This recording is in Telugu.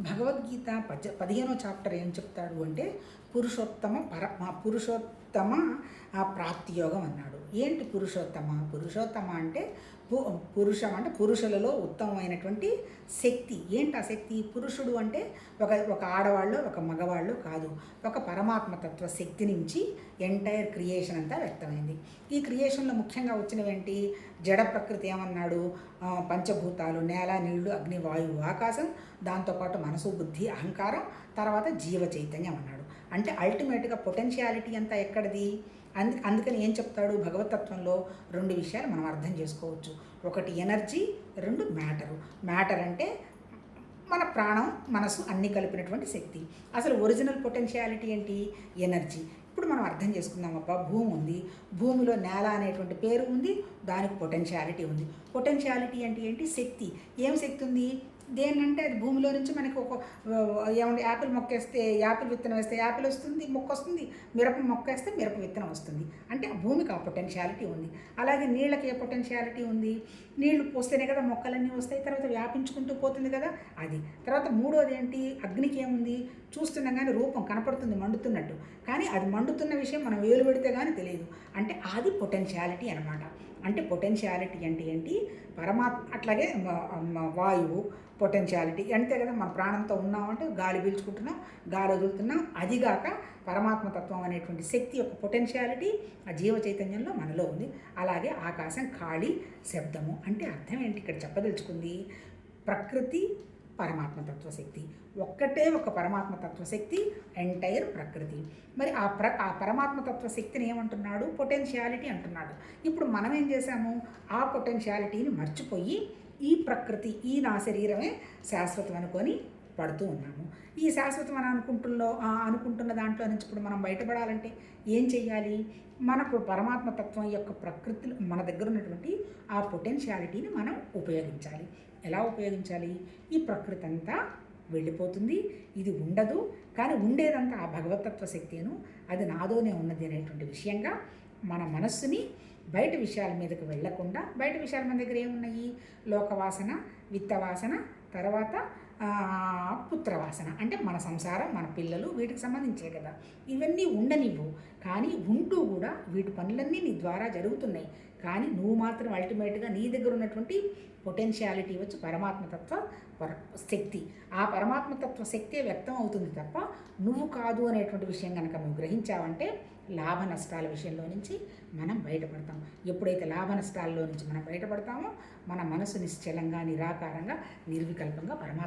భగవద్గీత 15వ చాప్టర్ ఏం చెప్తాడు అంటే పురుషోత్తమ ప్రాప్తి యోగం అన్నాడు. ఏంటి పురుషోత్తమ? పురుషోత్తమ అంటే పురుషం అంటే పురుషులలో ఉత్తమమైనటువంటి శక్తి. ఏంటి ఆ శక్తి? పురుషుడు అంటే ఒక ఆడవాళ్ళు ఒక మగవాళ్ళు కాదు, ఒక పరమాత్మతత్వ శక్తి నుంచి ఎంటైర్ క్రియేషన్ అంతా వ్యక్తమైంది. ఈ క్రియేషన్లో ముఖ్యంగా వచ్చినవేంటి? జడ ప్రకృతి ఏమన్నాడు? పంచభూతాలు, నేల, నీళ్లు, అగ్ని, వాయువు, ఆకాశం, దాంతోపాటు మనసు, బుద్ధి, అహంకారం, తర్వాత జీవ చైతన్యం అన్నాడు. అంటే అల్టిమేట్గా పొటెన్షియాలిటీ అంతా ఎక్కడిది? అందుకని ఏం చెప్తాడు భగవతత్వంలో? 2 విషయాలు మనం అర్థం చేసుకోవచ్చు. ఒకటి ఎనర్జీ, 2 మ్యాటరు. మ్యాటర్ అంటే మన ప్రాణం, మనసు అన్నీ కలిపినటువంటి శక్తి. అసలు ఒరిజినల్ పొటెన్షియాలిటీ ఏంటి? ఎనర్జీ. ఇప్పుడు మనం అర్థం చేసుకుందాం. అబ్బా, భూమి ఉంది, భూమిలో నేల అనేటువంటి పేరు ఉంది, దానికి పొటెన్షియాలిటీ ఉంది. పొటెన్షియాలిటీ అంటే ఏంటి? శక్తి. ఏం శక్తి ఉంది? దేనంటే అది భూమిలో నుంచి మనకు ఏమంటే యాపిల్ మొక్క వేస్తే యాపిల్ విత్తనం వేస్తే యాపిల్ వస్తుంది, మొక్క వస్తుంది. మిరప మొక్క వేస్తే మిరప విత్తనం వస్తుంది. అంటే ఆ భూమికి ఆ పొటెన్షియాలిటీ ఉంది. అలాగే నీళ్ళకి ఏ పొటెన్షియాలిటీ ఉంది? నీళ్లు పోస్తేనే కదా మొక్కలన్నీ వస్తాయి, తర్వాత వ్యాపించుకుంటూ పోతుంది కదా అది. తర్వాత 3వది ఏంటి? అగ్నికి ఏముంది? చూస్తున్నాం కానీ రూపం కనపడుతుంది మండుతున్నట్టు, కానీ అది మండుతున్న విషయం మనం వేలు పెడితే కానీ తెలియదు. అంటే అది పొటెన్షియాలిటీ అనమాట. అంటే పొటెన్షియాలిటీ అంటే ఏంటి? అట్లాగే వాయువు పొటెన్షియాలిటీ అంతే కదా. మన ప్రాణంతో ఉన్నామంటే గాలి పీల్చుకుంటున్నాం, గాలి వదులుతున్నాం. అదిగాక పరమాత్మతత్వం అనేటువంటి శక్తి యొక్క పొటెన్షియాలిటీ ఆ జీవ చైతన్యంలో మనలో ఉంది. అలాగే ఆకాశం, ఖాళీ, శబ్దము. అంటే అర్థం ఏంటి ఇక్కడ చెప్పదలుచుకుంది? ప్రకృతి, పరమాత్మతత్వ శక్తి ఒక్కటే, ఒక పరమాత్మతత్వ శక్తి, ఎంటైర్ ప్రకృతి. మరి ఆ పరమాత్మతత్వ శక్తిని ఏమంటున్నాడు? పొటెన్షియాలిటీ అంటున్నాడు. ఇప్పుడు మనం ఏం చేశాము? ఆ పొటెన్షియాలిటీని మర్చిపోయి ఈ ప్రకృతి, ఈ నా శరీరమే శాశ్వతం అనుకొని పడుతూ ఉన్నాము. ఈ శాశ్వతం అని అనుకుంటున్న దాంట్లో నుంచి ఇప్పుడు మనం బయటపడాలంటే ఏం చెయ్యాలి? మనకు పరమాత్మతత్వం యొక్క ప్రకృతిలో మన దగ్గర ఉన్నటువంటి ఆ పొటెన్షియాలిటీని మనం ఉపయోగించాలి. ఎలా ఉపయోగించాలి? ఈ ప్రకృతి అంతా వెళ్ళిపోతుంది, ఇది ఉండదు, కానీ ఉండేదంతా ఆ భగవతత్వ శక్తిను, అది నాదోనే ఉన్నది అనేటువంటి విషయంగా మన మనస్సుని బయట విషయాల మీదకి వెళ్లకుండా, బయట విషయాల మన దగ్గర ఏమున్నాయి? లోకవాసన, విత్తవాసన, తర్వాత పుత్రవాసన అంటే మన సంసారం, మన పిల్లలు, వీటికి సంబంధించే కదా. ఇవన్నీ ఉండనివ్వు, కానీ ఉంటూ కూడా వీటి పనులన్నీ నీ ద్వారా జరుగుతున్నాయి. కానీ నువ్వు మాత్రం అల్టిమేట్గా నీ దగ్గర ఉన్నటువంటి పొటెన్షియాలిటీ వచ్చి పరమాత్మతత్వ శక్తి, ఆ పరమాత్మతత్వ శక్తే వ్యక్తం అవుతుంది తప్ప నువ్వు కాదు అనేటువంటి విషయం కనుక నువ్వు గ్రహించావంటే లాభ నష్టాల విషయంలో నుంచి మనం బయటపడతాం. ఎప్పుడైతే లాభ నష్టాల్లో నుంచి మనం బయటపడతామో మన మనసు నిశ్చలంగా, నిరాకారంగా, నిర్వికల్పంగా పరమాత్మ